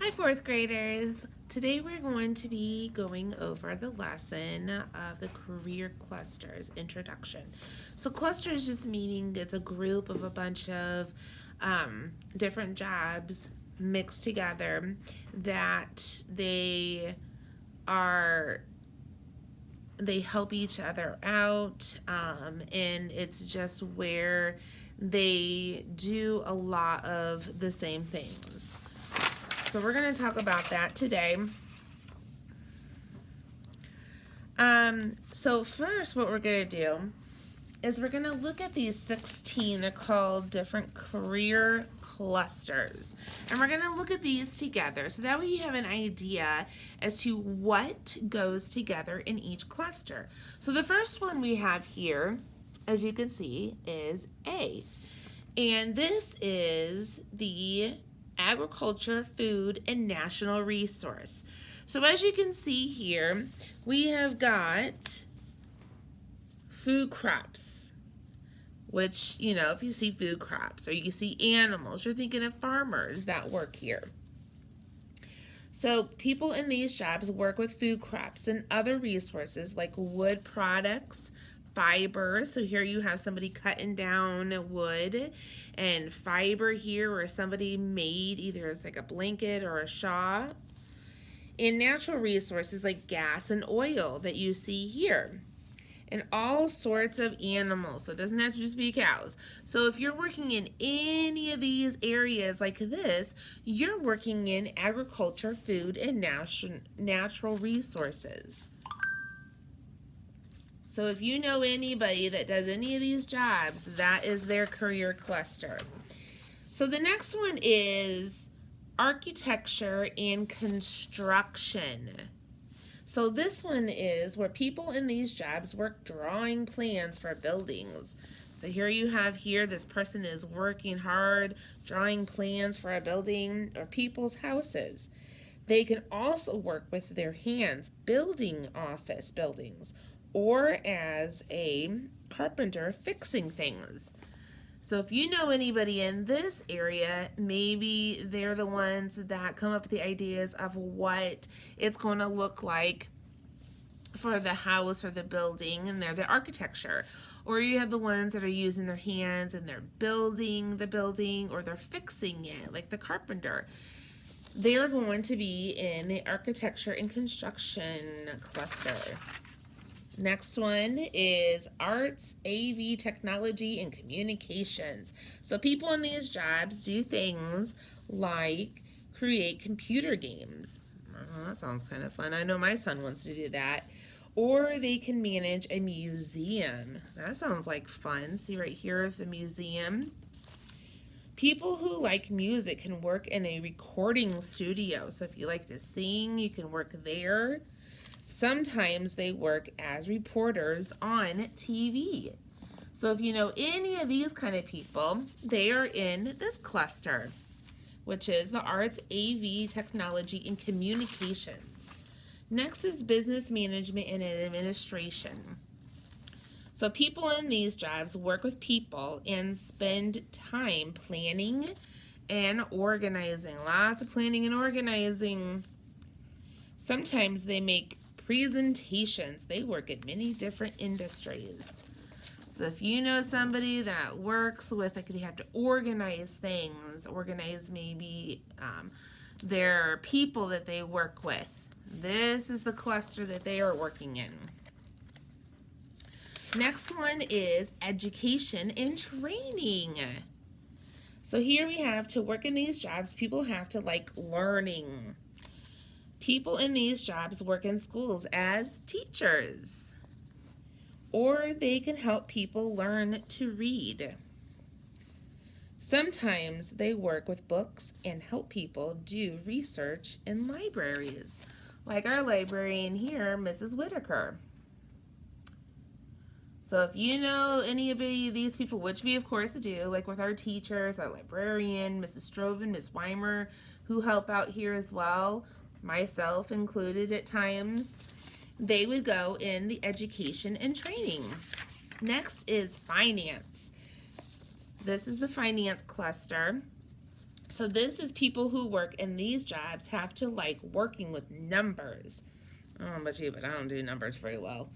Hi, fourth graders. Today we're going to be going over the lesson of the career clusters introduction. So, clusters just meaning it's a group of a bunch of different jobs mixed together that are they help each other out, and it's just where they do a lot of the same things. So we're going to talk about that today. So first what we're going to do is we're going to look at these 16. They're called different career clusters. And we're going to look at these together so that way you have an idea as to what goes together in each cluster. So the first one we have here, as you can see, is A. And this is the agriculture, food, and national resource. So as you can see here, we have got food crops, which, if you see food crops or you see animals, you're thinking of farmers that work here. So people in these jobs work with food crops and other resources like wood products, fiber. So here you have somebody cutting down wood and fiber here where somebody made either it's like a blanket or a shawl. And natural resources like gas and oil that you see here. And all sorts of animals. So it doesn't have to just be cows. So if you're working in any of these areas like this, you're working in agriculture, food, and natural resources. So if you know anybody that does any of these jobs, that is their career cluster. So the next one is architecture and construction. So this one is where people in these jobs work drawing plans for buildings. So here you have this person is working hard, drawing plans for a building or people's houses. They can also work with their hands, building office buildings, or as a carpenter fixing things. So if you know anybody in this area, maybe they're the ones that come up with the ideas of what it's going to look like for the house or the building, and they're the architecture. Or you have the ones that are using their hands and they're building the building or they're fixing it, like the carpenter. They're going to be in the architecture and construction cluster. Next one is arts, AV, technology, and communications. So people in these jobs do things like create computer games. Oh, that sounds kind of fun. I know my son wants to do that. Or they can manage a museum. That sounds like fun. See right here is the museum. People who like music can work in a recording studio. So if you like to sing, you can work there. Sometimes they work as reporters on TV. So if you know any of these kind of people, they are in this cluster, which is the arts, AV, technology, and communications. Next is business management and administration. So people in these jobs work with people and spend time planning and organizing. Lots of planning and organizing. Sometimes they make presentations. They work in many different industries. So if you know somebody that works with, like they have to organize things, organize maybe their people that they work with, this is the cluster that they are working in. Next one is education and training. So here we have to work in these jobs, people have to like learning. People in these jobs work in schools as teachers, or they can help people learn to read. Sometimes they work with books and help people do research in libraries, like our librarian here, Mrs. Whitaker. So if you know any of these people, which we of course do, like with our teachers, our librarian, Mrs. Stroven, Ms. Weimer, who help out here as well, myself included at times, they would go in the education and training. Next is finance. This is the finance cluster. So this is people who work in these jobs have to like working with numbers. I don't know about you, but I don't do numbers very well.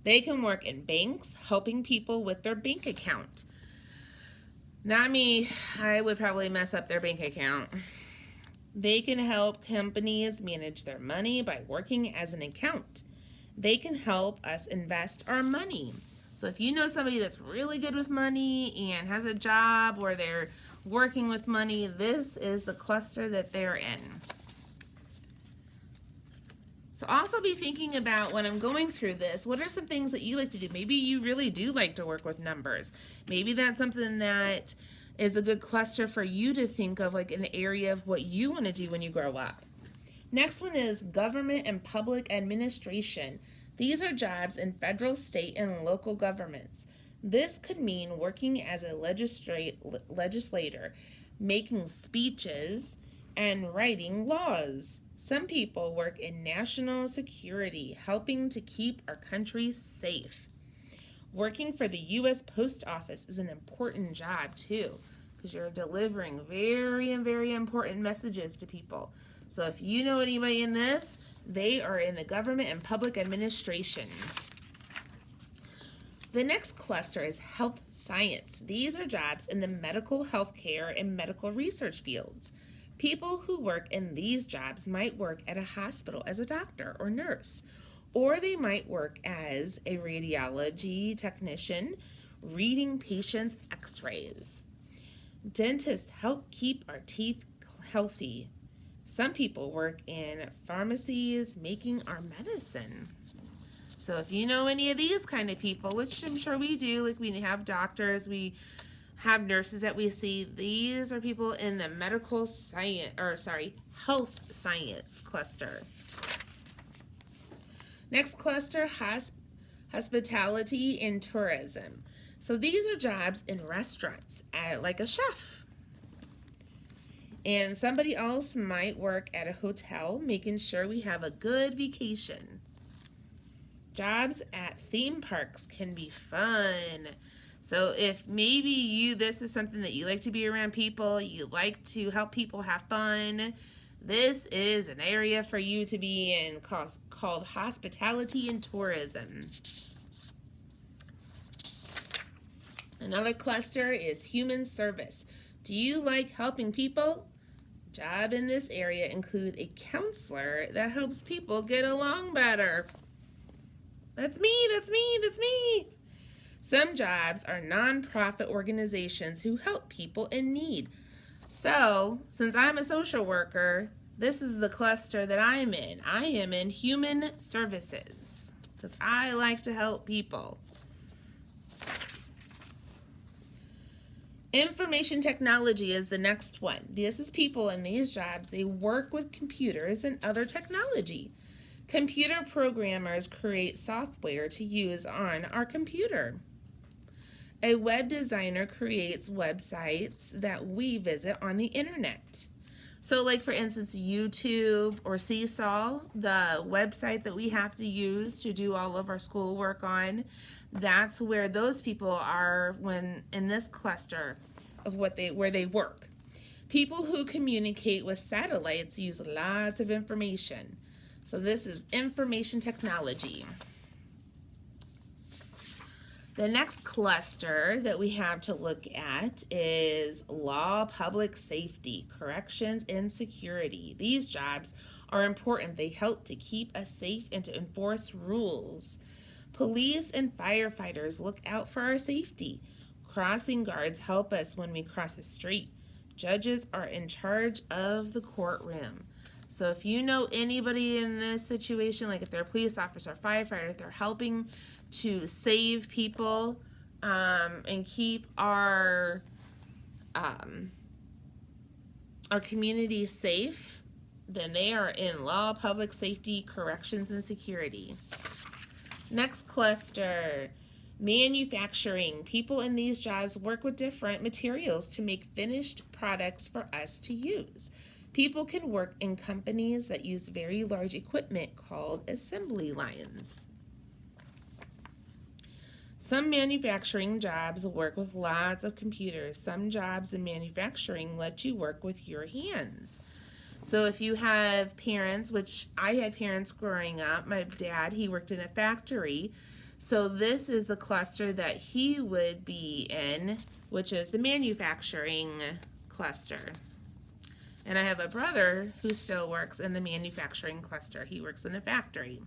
They can work in banks, helping people with their bank account. Not me. I would probably mess up their bank account. They can help companies manage their money by working as an account. They can help us invest our money. So if you know somebody that's really good with money and has a job where they're working with money, this is the cluster that they're in. So also be thinking about when I'm going through this, what are some things that you like to do? Maybe you really do like to work with numbers. Maybe that's something that is a good cluster for you to think of, like an area of what you want to do when you grow up. Next one is government and public administration. These are jobs in federal, state, and local governments. This could mean working as a legislator, making speeches, and writing laws. Some people work in national security, helping to keep our country safe. Working for the U.S. Post Office is an important job too, because you're delivering very, very important messages to people. So if you know anybody in this, they are in the government and public administration. The next cluster is health science. These are jobs in the medical, healthcare, and medical research fields. People who work in these jobs might work at a hospital as a doctor or nurse, or they might work as a radiology technician, reading patients' x-rays. Dentists help keep our teeth healthy. Some people work in pharmacies making our medicine. So if you know any of these kind of people, which I'm sure we do, like we have doctors, we have nurses that we see, these are people in the medical science, health science cluster. Next cluster, hospitality and tourism. So these are jobs in restaurants, like a chef. And somebody else might work at a hotel, making sure we have a good vacation. Jobs at theme parks can be fun. So if maybe this is something that you like to be around people, you like to help people have fun, this is an area for you to be in called hospitality and tourism. Another cluster is human service. Do you like helping people? Job in this area include a counselor that helps people get along better. That's me, that's me, that's me. Some jobs are nonprofit organizations who help people in need. So, since I'm a social worker, this is the cluster that I'm in. I am in human services because I like to help people. Information technology is the next one. This is people in these jobs. They work with computers and other technology. Computer programmers create software to use on our computer. A web designer creates websites that we visit on the internet. So like for instance, YouTube or Seesaw, the website that we have to use to do all of our schoolwork on, that's where those people are when in this cluster of where they work. People who communicate with satellites use lots of information. So this is information technology. The next cluster that we have to look at is law, public safety, corrections, and security. These jobs are important. They help to keep us safe and to enforce rules. Police and firefighters look out for our safety. Crossing guards help us when we cross a street. Judges are in charge of the courtroom. So if you know anybody in this situation, like if they're a police officer, firefighter, they're helping to save people and keep our community safe, then they are in law, public safety, corrections, and security. Next cluster, manufacturing. People in these jobs work with different materials to make finished products for us to use. People can work in companies that use very large equipment called assembly lines. Some manufacturing jobs work with lots of computers. Some jobs in manufacturing let you work with your hands. So if you have parents, which I had parents growing up, my dad, he worked in a factory. So this is the cluster that he would be in, which is the manufacturing cluster. And I have a brother who still works in the manufacturing cluster. He works in a factory.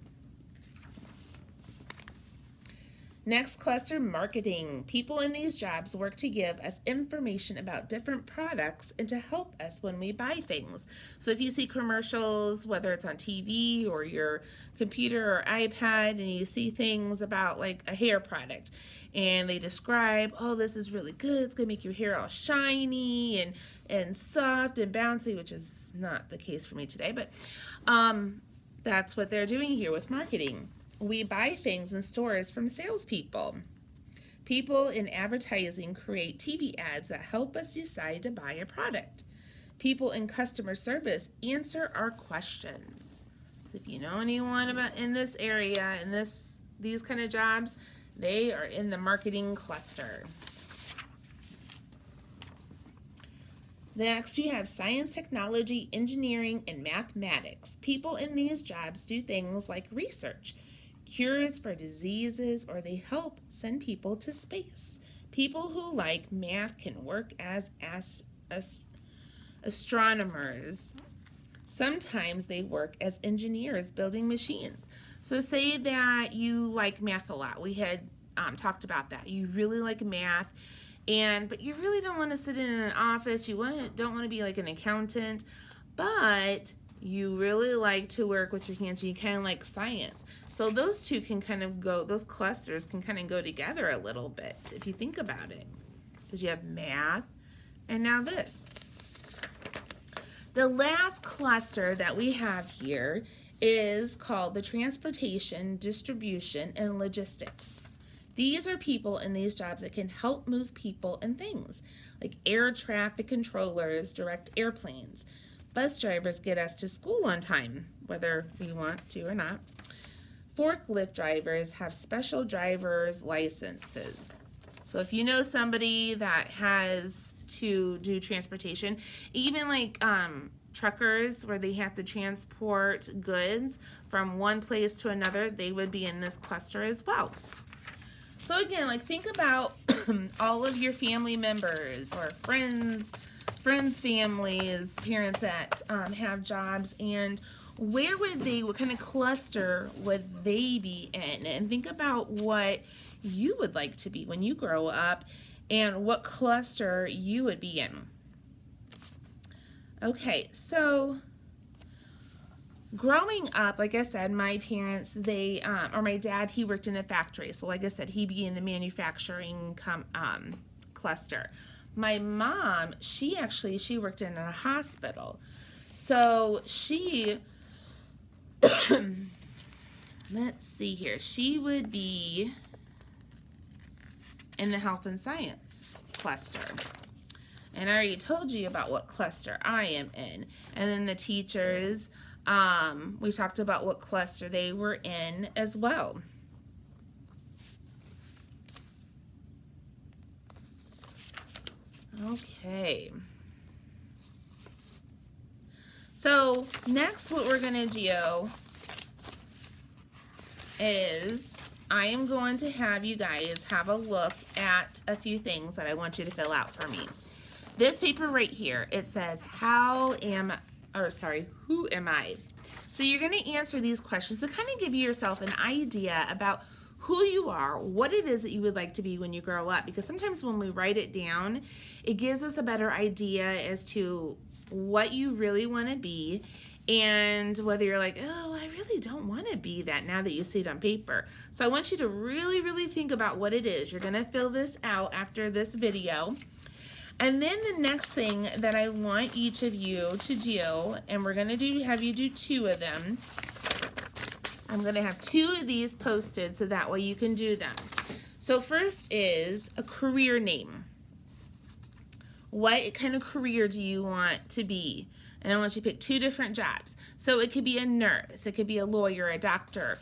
Next cluster, marketing. People in these jobs work to give us information about different products and to help us when we buy things. So if you see commercials, whether it's on TV or your computer or iPad, and you see things about like a hair product, and they describe, oh, this is really good, it's gonna make your hair all shiny and soft and bouncy, which is not the case for me today, but that's what they're doing here with marketing. We buy things in stores from salespeople. People in advertising create TV ads that help us decide to buy a product. People in customer service answer our questions. So if you know anyone about in this area, in these kind of jobs, they are in the marketing cluster. Next, you have science, technology, engineering, and mathematics. People in these jobs do things like research, cures for diseases, or they help send people to space. People who like math can work as astronomers. Sometimes they work as engineers building machines. So say that you like math a lot. We had talked about that. You really like math, but you really don't want to sit in an office. You don't want to be like an accountant, but you really like to work with your hands. You kind of like science. So those two can kind of go, those clusters can kind of go together a little bit if you think about it. Because you have math and now this. The last cluster that we have here is called the transportation, distribution, and logistics. These are people in these jobs that can help move people and things, like air traffic controllers direct airplanes. Bus drivers get us to school on time, whether we want to or not. Forklift drivers have special driver's licenses. So if you know somebody that has to do transportation, even like truckers where they have to transport goods from one place to another, they would be in this cluster as well. So again, like think about all of your family members or friends, families, parents that have jobs, and what kind of cluster would they be in? And think about what you would like to be when you grow up and what cluster you would be in. Okay, so growing up, like I said, my parents, or my dad, he worked in a factory. So like I said, he'd be in the manufacturing cluster. My mom, she worked in a hospital. So she, let's see here, she would be in the health and science cluster. And I already told you about what cluster I am in. And then the teachers, we talked about what cluster they were in as well. Okay. So next what we're going to do is I am going to have you guys have a look at a few things that I want you to fill out for me. This paper right here, it says, who am I? So you're going to answer these questions to kind of give yourself an idea about who you are, what it is that you would like to be when you grow up. Because sometimes when we write it down, it gives us a better idea as to what you really want to be, and whether you're like, oh, I really don't want to be that now that you see it on paper. So I want you to really, really think about what it is. You're going to fill this out after this video. And then the next thing that I want each of you to do, and we're going to have you do 2 of them. I'm going to have 2 of these posted so that way you can do them. So first is a career name. What kind of career do you want to be? And I want you to pick 2 different jobs. So it could be a nurse, it could be a lawyer, a doctor,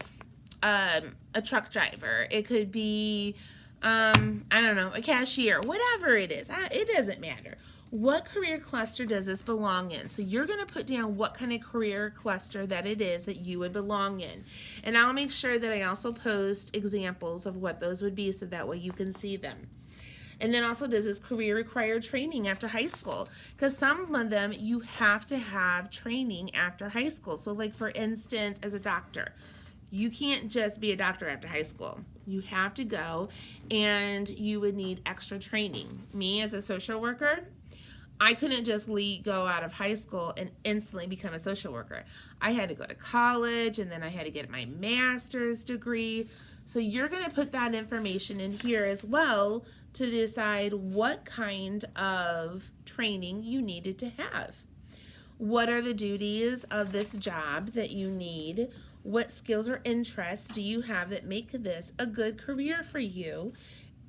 a truck driver, it could be I don't know, a cashier, whatever it is. It doesn't matter. What career cluster does this belong in? So you're going to put down what kind of career cluster that it is that you would belong in. And I'll make sure that I also post examples of what those would be so that way you can see them. And then also, does this career require training after high school? Because some of them you have to have training after high school. So like for instance, as a doctor, you can't just be a doctor after high school. You have to go and you would need extra training. Me as a social worker, I couldn't just go out of high school and instantly become a social worker. I had to go to college and then I had to get my master's degree. So you're going to put that information in here as well to decide what kind of training you needed to have. What are the duties of this job that you need? What skills or interests do you have that make this a good career for you?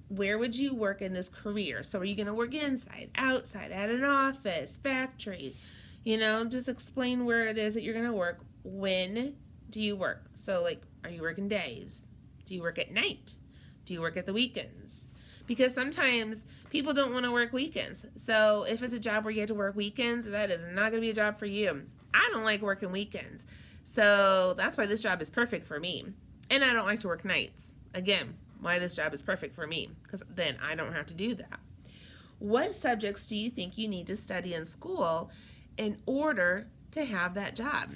Where would you work in this career? So are you going to work inside, outside, at an office, factory? You know, just explain where it is that you're going to work. When do you work? So like, are you working days? Do you work at night? Do you work at the weekends? Because sometimes people don't want to work weekends. So if it's a job where you have to work weekends, that is not going to be a job for you. I don't like working weekends. So that's why this job is perfect for me. And I don't like to work nights. Again, why this job is perfect for me, because then I don't have to do that. What subjects do you think you need to study in school in order to have that job?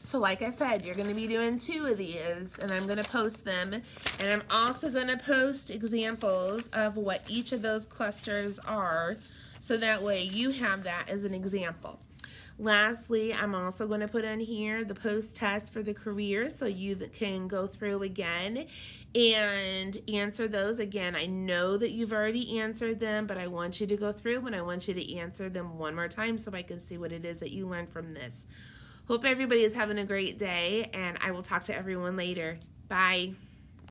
So like I said, you're going to be doing 2 of these, and I'm going to post them. And I'm also going to post examples of what each of those clusters are, so that way you have that as an example. Lastly, I'm also going to put in here the post-test for the career so you can go through again and answer those. Again, I know that you've already answered them, but I want you to go through and I want you to answer them one more time so I can see what it is that you learned from this. Hope everybody is having a great day, and I will talk to everyone later. Bye.